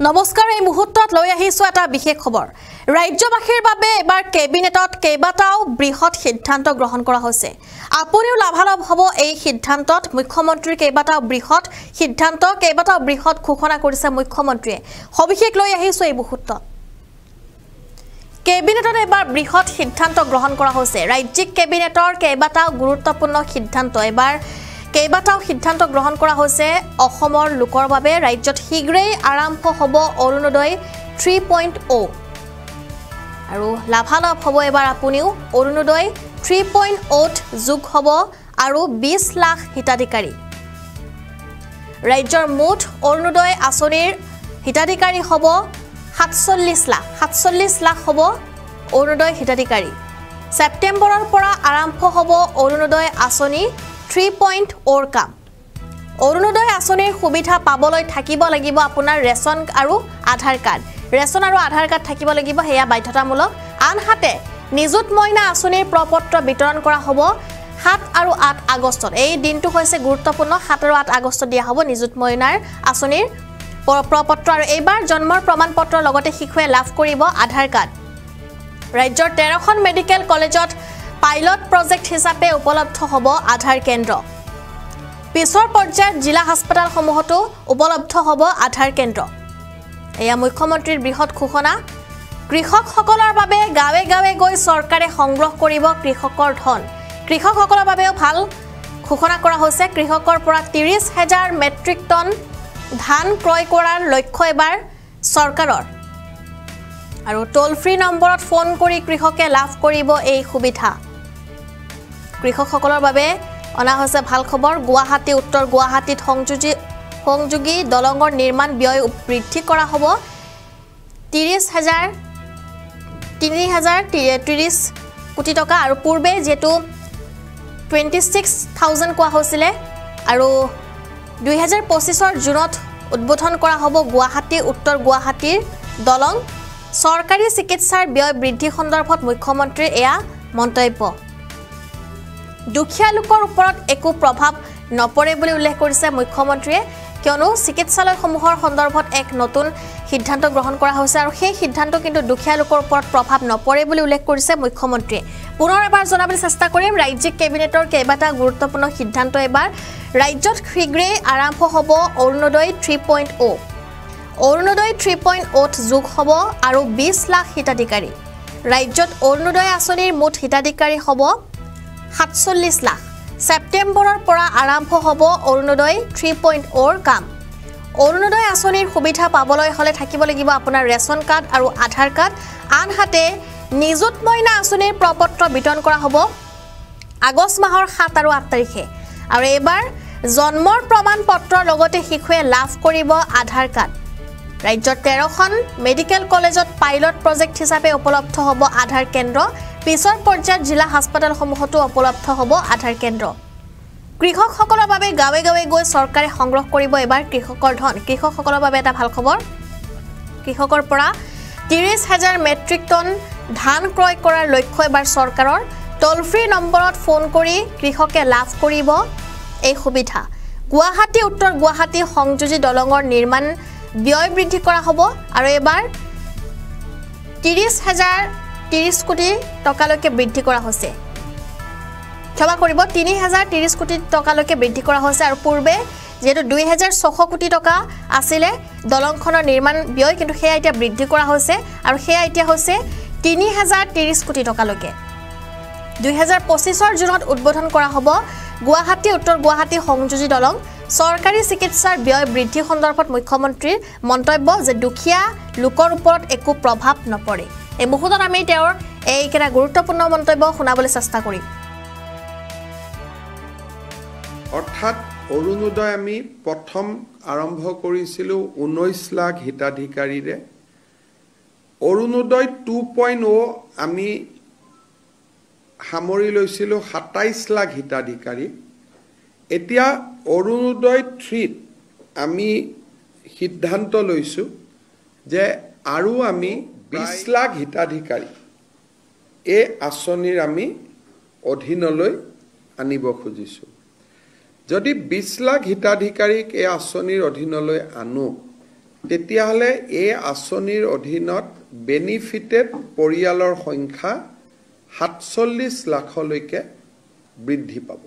নমস্কাৰ এই মুহূৰ্তত লৈ আহিছো এটা বিশেষ খবৰ ৰাজ্যবাসীৰ বাবে এবাৰ কেবিনেটত কেইবাটাও বৃহৎ সিদ্ধান্ত গ্ৰহণ কৰা হৈছে আপুনিও লাভালাভ হ'ব এই সিদ্ধান্তত মুখ্যমন্ত্ৰীৰ কেইবাটাও বৃহৎ ঘোষণা কৰিছে মুখ্যমন্ত্ৰীয়ে সবিশেষ লৈ আহিছো এই মুহূৰ্তত কেবিনেটত এবাৰ বৃহৎ সিদ্ধান্ত গ্ৰহণ কৰা হৈছে ৰাজ্যিক কেবিনেটৰ কেইবাটাও গুৰুত্বপূৰ্ণ সিদ্ধান্ত এবাৰ কেইবাটাও সিদ্ধান্ত গ্ৰহণ কৰা হৈছে অসমৰ লোকৰ বাবে ৰাজ্যত শীঘ্ৰেই আৰম্ভ হ'ব অৰুণোদয় 3.0 আৰু লাভালাভ হ'ব এবাৰ আপুনিও অৰুণোদয় 3.0 যোগ হ'ব আৰু 20 লাখ হিতাধিকাৰী ৰাজ্যৰ মুঠ অৰুণোদয় আঁচনিৰ হিতাধিকাৰী হ'ব 47 লাখ হ'ব অৰুণোদয় হিতাধিকাৰী সেপ্টেম্বৰৰ পৰা আৰম্ভ হ'ব অৰুণোদয় আঁচনি 3.0 কাম অৰুণোদয় আঁচনিৰ সুবিধা পাবলৈ থাকিব লাগিব আপোনাৰ ৰেচন আৰু আধাৰ কাৰ্ড থাকিব লাগিব হেয়া বাধ্যতামূলক আনহাতে নিযুত মইনা আঁচনিৰ প্ৰপত্ৰ বিতৰণ কৰা হ'ব 7 আৰু 8 আগষ্টত এই দিনটো হৈছে গুৰুত্বপূৰ্ণ 7 আৰু 8 আগষ্টত দিয়া হ'ব নিযুত মইনাৰ আঁচনিৰ প্ৰপত্ৰ আৰু এইবাৰ জন্মৰ প্ৰমাণপত্ৰৰ লগতে শিশুৱে লাভ কৰিব আধাৰ কাৰ্ড ৰাজ্যৰ 13খন মেডিকেল কলেজত পাইলট প্ৰজেক্ট হিচাপে উপলব্ধ হ'ব আধাৰ কেন্দ্ৰ পিছৰ পৰ্যায়ত জিলা হাস্পতালসমূহতো উপলব্ধ হ'ব আধাৰ কেন্দ্ৰ এয়া মুখ্যমন্ত্ৰীৰ বৃহৎ ঘোষণা কৃষকসকলৰ বাবে গাঁৱে গাঁৱে গৈ চৰকাৰে সংগ্ৰহ কৰিব কৃষকৰ ধন কৃষকসকলৰ বাবেও ভাল ঘোষণা কৰা হৈছে কৃষকৰ পৰা 30,000 মেট্ৰিক টন ধান ক্ৰয় কৰাৰ লক্ষ্য এবাৰ চৰকাৰৰ আৰু টোল ফ্ৰী নম্বৰত ফোন কৰি কৃষকে লাভ কৰিব এই সুবিধা কৃষকসকলৰ বাবে অনা হৈছে ভাল খবৰ গুৱাহাটী উত্তৰ গুৱাহাটীত সংযোগী দলঙৰ নিৰ্মাণ ব্যয় বৃদ্ধি কৰা হ'ব 30 কোটি টকা আৰু পূৰ্বে যেটো 26,000 কোৱা হৈছিল আৰু 2025 জুনত উদ্বোধন কৰা হ'ব গুৱাহাটী উত্তৰ গুৱাহাটীৰ দলং চৰকাৰী চিকিৎসাৰ ব্যয় বৃদ্ধি সন্দৰ্ভত মুখ্যমন্ত্ৰীৰ এয়া মন্তব্য দুখীয়া লোকৰ ওপৰত একো প্ৰভাৱ নপৰে বুলি উল্লেখ কৰিছে মুখ্যমন্ত্ৰীয়ে কিয়নো চিকিৎসালয়সমূহৰ সন্দৰ্ভত এক নতুন সিদ্ধান্ত গ্ৰহণ কৰা হৈছে আৰু সেই সিদ্ধান্ত কিন্তু দুখীয়া লোকৰ ওপৰত প্ৰভাৱ নপৰে বুলি উল্লেখ কৰিছে মুখ্যমন্ত্ৰীয়ে পুনৰ এবাৰ জনাবলৈ চেষ্টা কৰিম ৰাজ্যিক কেবিনেটৰ কেইবাটা গুৰুত্বপূৰ্ণ সিদ্ধান্ত এবাৰ ৰাজ্যত শীঘ্ৰেই আৰম্ভ হ'ব অৰুণোদয় 3.0 অৰুণোদয় 3.0 যোগ হ'ব আৰু 20 লাখ হিতাধিকাৰী ৰাজ্যত অৰুণোদয় আঁচনিৰ মুঠ হিতাধিকাৰী হ'ব 47 লাখ সেপ্টেম্বৰৰ পৰা আৰম্ভ হ'ব অৰুণোদয় 3.0 কাম অৰুণোদয় আঁচনিৰ সুবিধা পাবলৈ হলে থাকিব লাগিব আপোনাৰ ৰেচন কাৰ্ড আৰু আধাৰ কাৰ্ড আনহাতে নিযুত মইনা আঁচনিৰ প্ৰপত্ৰ বিতৰণ কৰা হ'ব আগষ্ট মাহৰ 7 আৰু 8 তাৰিখে আৰু এবাৰ জন্মৰ প্ৰমাণপত্ৰৰ লগতে শিশুৱে লাভ কৰিব আধাৰ কাৰ্ড ৰাজ্যৰ 13খন মেডিকেল কলেজত পাইলট প্ৰজেক্ট হিচাপে উপলব্ধ হ'ব আধাৰ কেন্দ্ৰ পিছৰ পৰ্যায়ত জিলা হাস্পতালসমূহতো উপলব্ধ হ'ব আধাৰ কেন্দ্ৰ কৃষকসকলৰ বাবে গাঁৱে গাঁৱে গৈ চৰকাৰে সংগ্ৰহ কৰিব এবাৰ কৃষকৰ ধন কৃষকসকলৰ বাবে এটা ভাল খবৰ কৃষকৰ পৰা 30,000 মেট্ৰিক টন ধান ক্ৰয় কৰাৰ লক্ষ্য এবাৰ চৰকাৰৰ টোল ফ্ৰী নম্বৰত ফোন কৰি কৃষকে লাভ কৰিব এই সুবিধা গুৱাহাটী উত্তৰ গুৱাহাটী সংযোগী দলঙৰ নিৰ্মাণ ব্যয় বৃদ্ধি কৰা হ'ব আৰু এবাৰ 30 কোটি টকালৈকে বৃদ্ধি কৰা হৈছে ক্ষমা কৰিব 30 কোটি টকালৈকে বৃদ্ধি কৰা হৈছে আৰু পূৰ্বে যেটো 2600 কোটি টকা আছিলে দলংখনৰ নিৰ্মাণ ব্যয় কিন্তু হেয়া এতিয়া বৃদ্ধি কৰা হৈছে আৰু হেয়া এতিয়া হৈছে 30 কোটি টকালৈকে 2025 জুনত উদ্বোধন কৰা হ'ব গুৱাহাটী উত্তৰ গুৱাহাটী সংযোগী দলং চৰকাৰী চিকিৎসাৰ ব্যয় বৃদ্ধি সন্দৰ্ভত মুখ্যমন্ত্ৰীৰ মন্তব্য যে দুখীয়া লোকৰ ওপৰত একো প্ৰভাৱ নপৰে এই মুহূৰ্তত আমি তেওঁৰ এই কেটা গুৰুত্বপূৰ্ণ মন্তব্য শুনাবলৈ চেষ্টা কৰিম অৰ্থাৎ অৰুণোদয় আমি প্ৰথম আৰম্ভ কৰিছিলোঁ 19 লাখ হিতাধিকাৰীৰে অৰুণোদয় 2.0 আমি সামৰি লৈছিলোঁ 27 লাখ হিতাধিকাৰী এতিয়া অৰুণোদয় 3 আমি সিদ্ধান্ত লৈছোঁ যে আৰু আমি 20 লাখ হিতাধিকাৰী এই আঁচনিৰ আমি অধীনলৈ আনিব খুজিছোঁ যদি 20 লাখ হিতাধিকাৰীক এই আঁচনিৰ অধীনলৈ আনো তেতিয়াহ'লে এই আঁচনিৰ অধীনত বেনিফিটেড পৰিয়ালৰ সংখ্যা ৪৭ লাখলৈকে বৃদ্ধি পাব।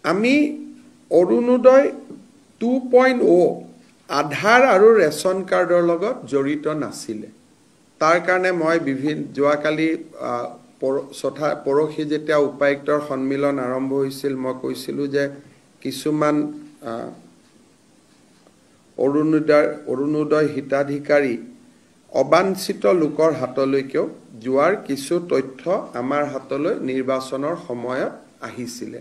আমি অৰুণোদয় 2.0 আধাৰ আৰু ৰেচন কাৰ্ডৰ লগত জড়িত নাছিলে। তাৰ কাৰণে মই যোৱাকালি পৰহি যেতিয়া উপায়ুক্তৰ সন্মিলন আৰম্ভ হৈছিল, মই কৈছিলোঁ যে কিছুমান অৰুণোদয় হিতাধিকাৰী অবাঞ্ছিত লোকৰ হাতলৈকেও যোৱাৰ কিছু তথ্য আমাৰ হাতলৈ নিৰ্বাচনৰ সময়ত আহিছিলে।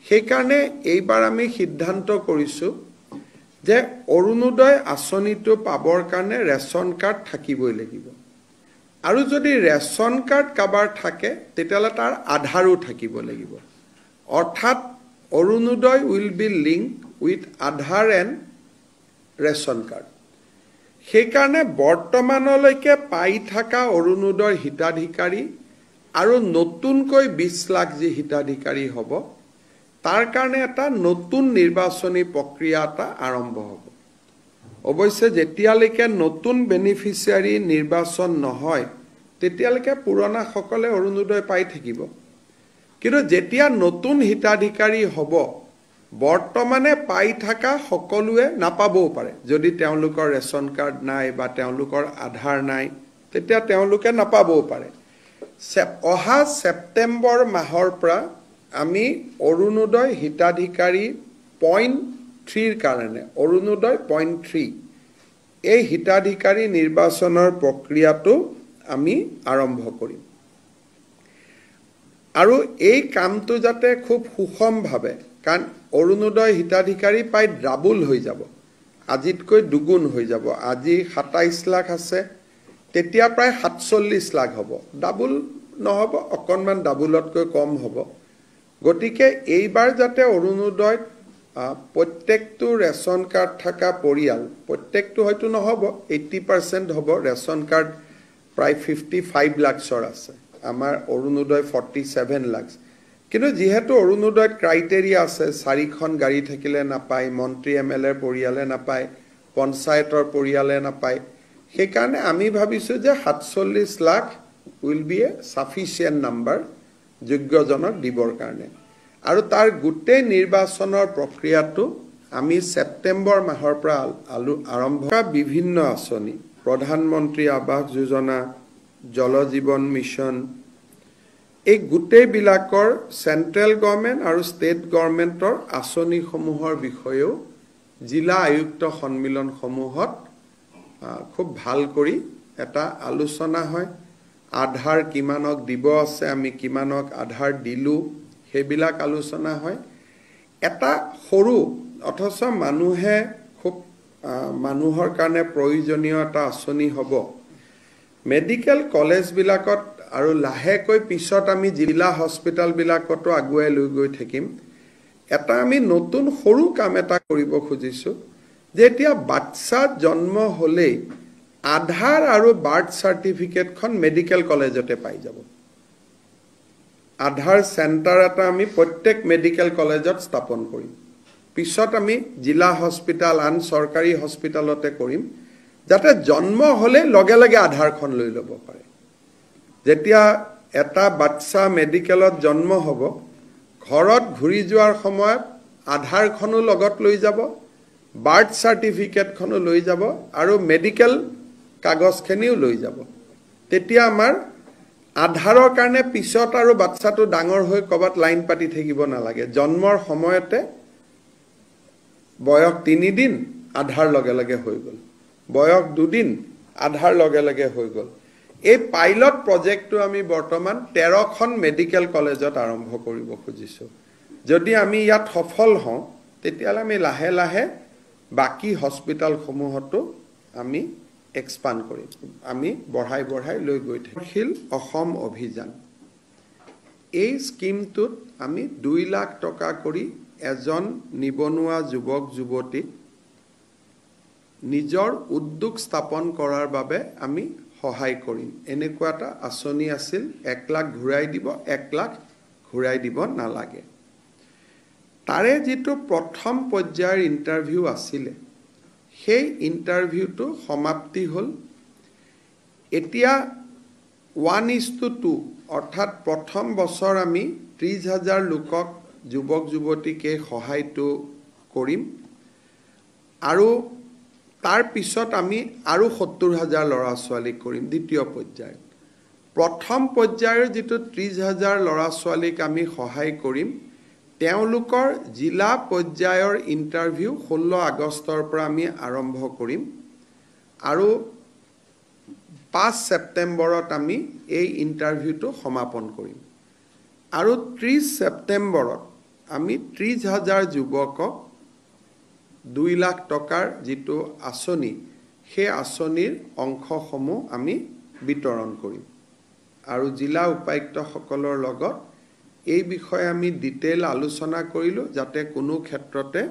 সেইকাৰণে এইবাৰ আমি সিদ্ধান্ত কৰিছোঁ যে অৰুণোদয় আঁচনিটো পাবৰ কাৰণে ৰেচন কাৰ্ড থাকিবই লাগিব, আৰু যদি ৰেচন কাৰ্ড কাৰোবাৰ থাকে তেতিয়াহ'লে তাৰ আধাৰো থাকিব লাগিব। অৰ্থাৎ Arunodoi will be link with Aadhaar and ration card. সেইকাৰণে বৰ্তমানলৈকে পাই থকা অৰুণোদয় হিতাধিকাৰী আৰু নতুনকৈ 20 লাখ যি হিতাধিকাৰী হ'ব, তাৰ কাৰণে এটা নতুন নিৰ্বাচনী প্ৰক্ৰিয়া এটা আৰম্ভ হ'ব। অৱশ্যে যেতিয়ালৈকে নতুন বেনিফিচিয়াৰী নিৰ্বাচন নহয় তেতিয়ালৈকে পুৰণাসকলে অৰুণোদয় পাই থাকিব। কিন্তু যেতিয়া নতুন হিতাধিকাৰী হ'ব, বৰ্তমানে পাই থকা সকলোৱে নাপাবও পাৰে। যদি তেওঁলোকৰ ৰেচন কাৰ্ড নাই বা তেওঁলোকৰ আধাৰ নাই, তেতিয়া তেওঁলোকে নাপাবও পাৰে। অহা ছেপ্টেম্বৰ মাহৰ পৰা আমি অৰুণোদয় হিতাধিকাৰী 0.3 কাৰণে অৰুণোদয় 0.3 এই হিতাধিকাৰী নিৰ্বাচনৰ প্ৰক্ৰিয়াটো আমি আৰম্ভ কৰিম। আৰু এই কামটো যাতে খুব সুষমভাৱে, কাৰণ অৰুণোদয় হিতাধিকাৰী প্ৰায় ডাবুল হৈ যাব, আজিতকৈ দুগুণ হৈ যাব। আজি 27 লাখ আছে, তেতিয়া প্ৰায় 47 লাখ হ'ব। ডাবুল নহ'ব, অকণমান ডাবুলতকৈ কম হ'ব। গতিকে এইবাৰ যাতে অৰুণোদয়ত প্ৰত্যেকটো ৰেচন কাৰ্ড থকা পৰিয়াল, প্ৰত্যেকটো হয়তো নহ'ব, 80% হ'ব। ৰেচন কাৰ্ড প্ৰায় 55 লাখৰ আছে, আমাৰ অৰুণোদয় 47 লাখ। কিন্তু যিহেতু অৰুণোদয়ত ক্ৰাইটেৰিয়া আছে, 4খন গাড়ী থাকিলে নাপায়, মন্ত্ৰী MLA পৰিয়ালে নাপায়, পঞ্চায়তৰ পৰিয়ালে নাপায়, সেইকাৰণে আমি ভাবিছোঁ যে 47 lakh will be a sufficient number যোগ্যজনক দিবৰ কাৰণে। আৰু তাৰ গোটেই নিৰ্বাচনৰ প্ৰক্ৰিয়াটো আমি ছেপ্টেম্বৰ মাহৰ পৰা আৰম্ভ কৰা বিভিন্ন আঁচনি, প্ৰধানমন্ত্ৰী আৱাস যোজনা, জল জীৱন মিছন, এই গোটেইবিলাকৰ চেণ্ট্ৰেল গভৰ্ণমেণ্ট আৰু ষ্টেট গভৰ্ণমেণ্টৰ আঁচনিসমূহৰ বিষয়েও জিলা আয়ুক্ত সন্মিলনসমূহত খুব ভাল কৰি এটা আলোচনা হয়। আধাৰ কিমানক দিব আছে, আমি কিমানক আধাৰ দিলোঁ, সেইবিলাক আলোচনা হয়। এটা সৰু অথচ মানুহৰ কাৰণে প্ৰয়োজনীয় এটা আঁচনি হ'ব। মেডিকেল কলেজবিলাকত আৰু লাহেকৈ পিছত আমি জিলা হস্পিটেলবিলাকতো আগুৱাই লৈ গৈ থাকিম। এটা আমি নতুন সৰু কাম এটা কৰিব খুজিছোঁ যে এতিয়া বাচ্চা জন্ম হ'লেই আধাৰ আৰু বাৰ্থ চাৰ্টিফিকেটখন মেডিকেল কলেজতে পাই যাব। আধাৰ চেণ্টাৰ এটা আমি প্ৰত্যেক মেডিকেল কলেজত স্থাপন কৰিম। পিছত আমি জিলা হস্পিটেল, আন চৰকাৰী হস্পিটেলতে কৰিম, যাতে জন্ম হ'লে লগে লগে আধাৰখন লৈ ল'ব পাৰে। যেতিয়া এটা বাচ্চা মেডিকেলত জন্ম হ'ব, ঘৰত ঘূৰি যোৱাৰ সময়ত আধাৰখনো লগত লৈ যাব, বাৰ্থ চাৰ্টিফিকেটখনো লৈ যাব আৰু মেডিকেল কাগজখিনিও লৈ যাব। তেতিয়া আমাৰ আধাৰৰ কাৰণে পিছত আৰু বাচ্চাটো ডাঙৰ হৈ ক'ৰবাত লাইন পাতি থাকিব নালাগে। জন্মৰ সময়তে বয়স 3 দিন আধাৰ লগে লগে হৈ গ'ল, বয়স 2 দিন আধাৰ লগে লগে হৈ গ'ল। এই পাইলট প্ৰজেক্টটো আমি বৰ্তমান 13খন মেডিকেল কলেজত আৰম্ভ কৰিব খুজিছোঁ। যদি আমি ইয়াত সফল হওঁ তেতিয়াহ'লে আমি লাহে লাহে বাকী হস্পিটেলসমূহতো আমি এক্সপাণ্ড কৰিম, আমি বঢ়াই লৈ গৈ থাকিম। অসম অভিযান, এই স্কিমটোত আমি 2 লাখ টকা কৰি এজন নিবনুৱা যুৱক যুৱতীক নিজৰ উদ্যোগ স্থাপন কৰাৰ বাবে আমি সহায় কৰিম। এনেকুৱা এটা আঁচনি আছিল, 1 লাখ ঘূৰাই দিব, 1 লাখ ঘূৰাই দিব নালাগে। তাৰে যিটো প্ৰথম পৰ্যায়ৰ ইণ্টাৰভিউ আছিলে, সেই ইণ্টাৰভিউটো সমাপ্তি হ'ল। এতিয়া 1:2 অৰ্থাৎ প্ৰথম বছৰ আমি 30,000 লোকক যুৱক যুৱতীক এই সহায়টো কৰিম আৰু তাৰ পিছত আমি আৰু 70,000 ল'ৰা ছোৱালীক কৰিম দ্বিতীয় পৰ্যায়ত। প্ৰথম পৰ্যায়ৰ যিটো 30,000 ল'ৰা ছোৱালীক আমি সহায় কৰিম তেওঁলোকৰ জিলা পৰ্যায়ৰ ইণ্টাৰভিউ 16 আগষ্টৰ পৰা আমি আৰম্ভ কৰিম আৰু 5 ছেপ্টেম্বৰত আমি এই ইণ্টাৰভিউটো সমাপন কৰিম আৰু 30 ছেপ্টেম্বৰত আমি 30,000 যুৱকক 2 লাখ টকাৰ যিটো আঁচনি সেই আঁচনিৰ অংশসমূহ আমি বিতৰণ কৰিম আৰু জিলা উপায়ুক্তসকলৰ লগত এই বিষয়ে আমি ডিটেইল আলোচনা কৰিলোঁ যাতে কোনো ক্ষেত্ৰতে